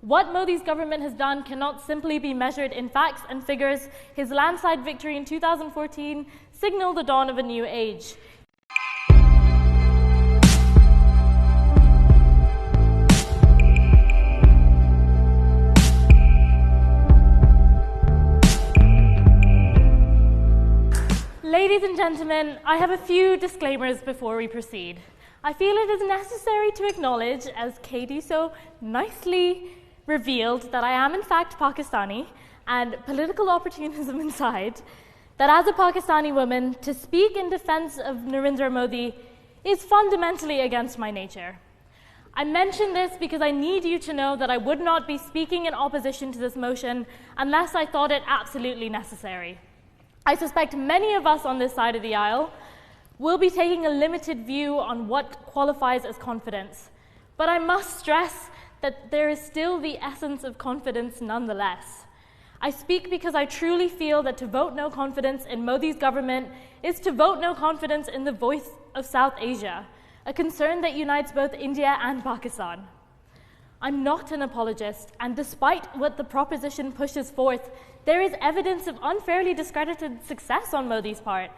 What Modi's government has done cannot simply be measured in facts and figures. His landslide victory in 2014 signaled the dawn of a new age. Ladies and gentlemen, I have a few disclaimers before we proceed. I feel it is necessary to acknowledge, as Katie so nicely revealed, that I am in fact Pakistani, and political opportunism aside, that as a Pakistani woman, to speak in defense of Narendra Modi is fundamentally against my nature. I mention this because I need you to know that I would not be speaking in opposition to this motion unless I thought it absolutely necessary. I suspect many of us on this side of the aisle will be taking a limited view on what qualifies as confidence, but I must stress that there is still the essence of confidence nonetheless. I speak because I truly feel that to vote no confidence in Modi's government is to vote no confidence in the voice of South Asia, a concern that unites both India and Pakistan. I'm not an apologist, and despite what the proposition pushes forth, there is evidence of unfairly discredited success on Modi's part.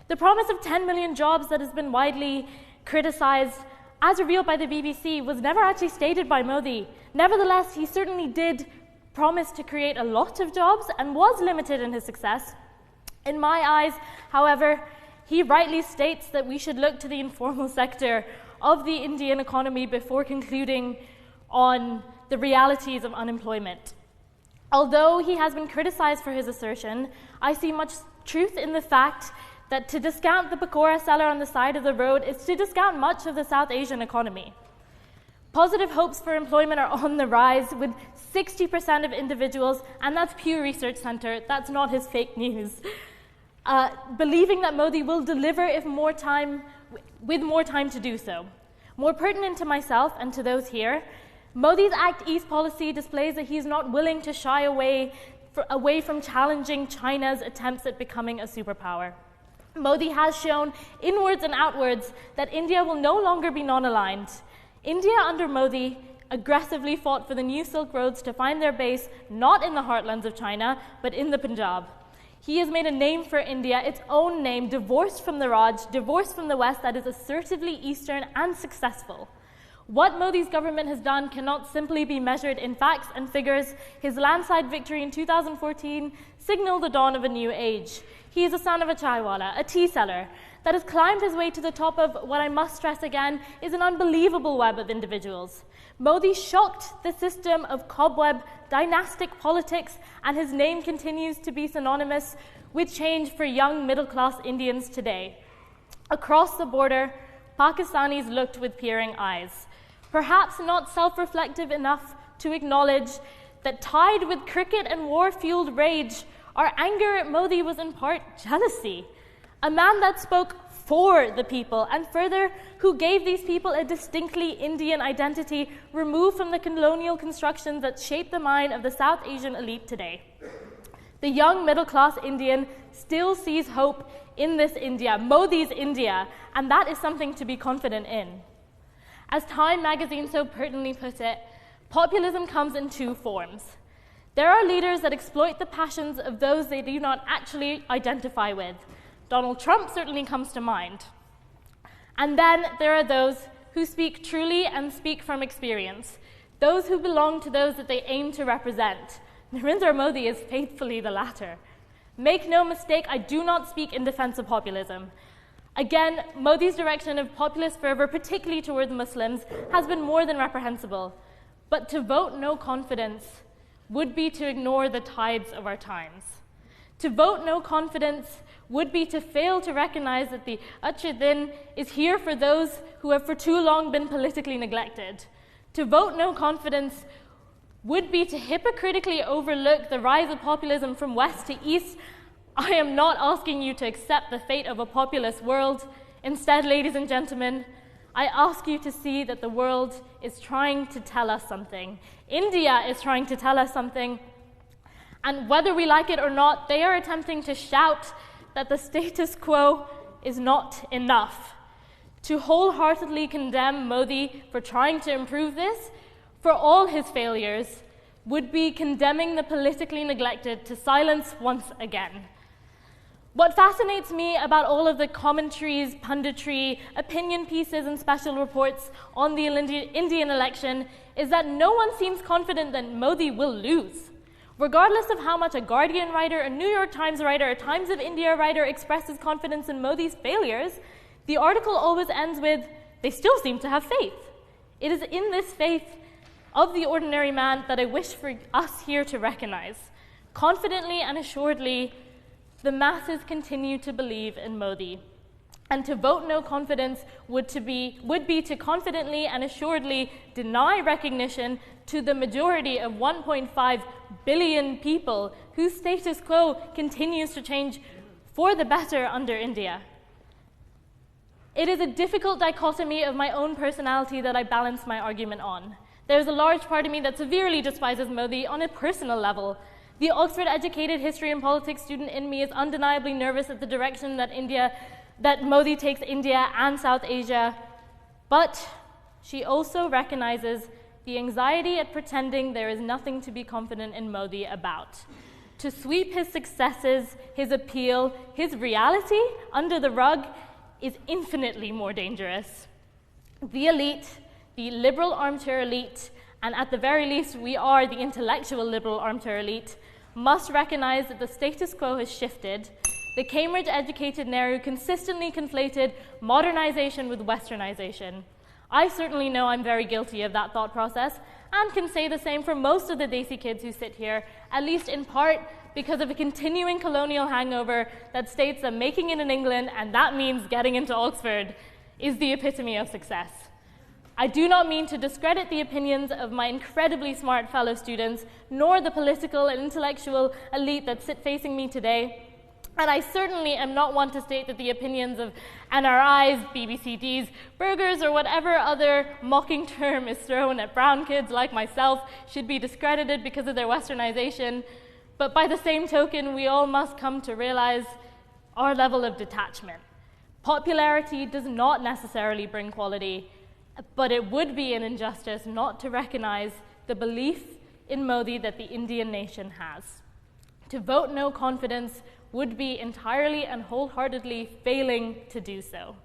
The promise of 10 million jobs that has been widely criticized, as revealed by the BBC, was never actually stated by Modi. Nevertheless, he certainly did promise to create a lot of jobs and was limited in his success. In my eyes, however, he rightly states that we should look to the informal sector of the Indian economy before concluding on the realities of unemployment. Although he has been criticized for his assertion, I see much truth in the fact that to discount the pakora seller on the side of the road is to discount much of the South Asian economy. Positive hopes for employment are on the rise, with 60% of individuals, and that's Pew Research Center, that's not his fake news, believing that Modi will deliver with more time to do so. More pertinent to myself and to those here, Modi's Act East policy displays that he is not willing to shy away from challenging China's attempts at becoming a superpower. Modi has shown inwards and outwards that India will no longer be non-aligned. India under Modi aggressively fought for the new Silk Roads to find their base not in the heartlands of China, but in the Punjab. He has made a name for India, its own name, divorced from the Raj, divorced from the West, that is assertively Eastern and successful. What Modi's government has done cannot simply be measured in facts and figures. His landslide victory in 2014 signaled the dawn of a new age. He is a son of a chaiwala, a tea seller, that has climbed his way to the top of what I must stress again is an unbelievable web of individuals. Modi shocked the system of cobweb dynastic politics, and his name continues to be synonymous with change for young middle-class Indians today. Across the border, Pakistanis looked with peering eyes, perhaps not self-reflective enough to acknowledge that tied with cricket and war-fueled rage, our anger at Modi was in part jealousy. A man that spoke for the people, and further, who gave these people a distinctly Indian identity removed from the colonial constructions that shaped the mind of the South Asian elite today. The young middle-class Indian still sees hope in this India, Modi's India, and that is something to be confident in. As Time magazine so pertinently put it, populism comes in two forms. There are leaders that exploit the passions of those they do not actually identify with. Donald Trump certainly comes to mind. And then there are those who speak truly and speak from experience, those who belong to those that they aim to represent. Narendra Modi is faithfully the latter. Make no mistake, I do not speak in defense of populism. Again, Modi's direction of populist fervor, particularly towards Muslims, has been more than reprehensible. But to vote no confidence would be to ignore the tides of our times. To vote no confidence would be to fail to recognize that the Achhe Din is here for those who have for too long been politically neglected. To vote no confidence would be to hypocritically overlook the rise of populism from west to east. I am not asking you to accept the fate of a populist world. Instead, ladies and gentlemen, I ask you to see that the world is trying to tell us something. India is trying to tell us something. And whether we like it or not, they are attempting to shout that the status quo is not enough. To wholeheartedly condemn Modi for trying to improve this, for all his failures, would be condemning the politically neglected to silence once again. What fascinates me about all of the commentaries, punditry, opinion pieces, and special reports on the Indian election is that no one seems confident that Modi will lose. Regardless of how much a Guardian writer, a New York Times writer, a Times of India writer expresses confidence in Modi's failures, the article always ends with, they still seem to have faith. It is in this faith of the ordinary man that I wish for us here to recognize. Confidently and assuredly, the masses continue to believe in Modi. And to vote no confidence would be to confidently and assuredly deny recognition to the majority of 1.5 billion people whose status quo continues to change for the better under India. It is a difficult dichotomy of my own personality that I balance my argument on. There's a large part of me that severely despises Modi on a personal level. The Oxford-educated history and politics student in me is undeniably nervous at the direction that Modi takes India and South Asia, but she also recognizes the anxiety at pretending there is nothing to be confident in Modi about. To sweep his successes, his appeal, his reality under the rug is infinitely more dangerous. The elite, the liberal armchair elite, and at the very least we are the intellectual liberal armchair elite, must recognize that the status quo has shifted. The Cambridge-educated Nehru consistently conflated modernization with westernization. I certainly know I'm very guilty of that thought process, and can say the same for most of the Desi kids who sit here, at least in part because of a continuing colonial hangover that states that making it in England, and that means getting into Oxford, is the epitome of success. I do not mean to discredit the opinions of my incredibly smart fellow students, nor the political and intellectual elite that sit facing me today. And I certainly am not one to state that the opinions of NRIs, BBCDs, burgers, or whatever other mocking term is thrown at brown kids like myself should be discredited because of their westernization. But by the same token, we all must come to realize our level of detachment. Popularity does not necessarily bring quality, but it would be an injustice not to recognize the belief in Modi that the Indian nation has. To vote no confidence would be entirely and wholeheartedly failing to do so.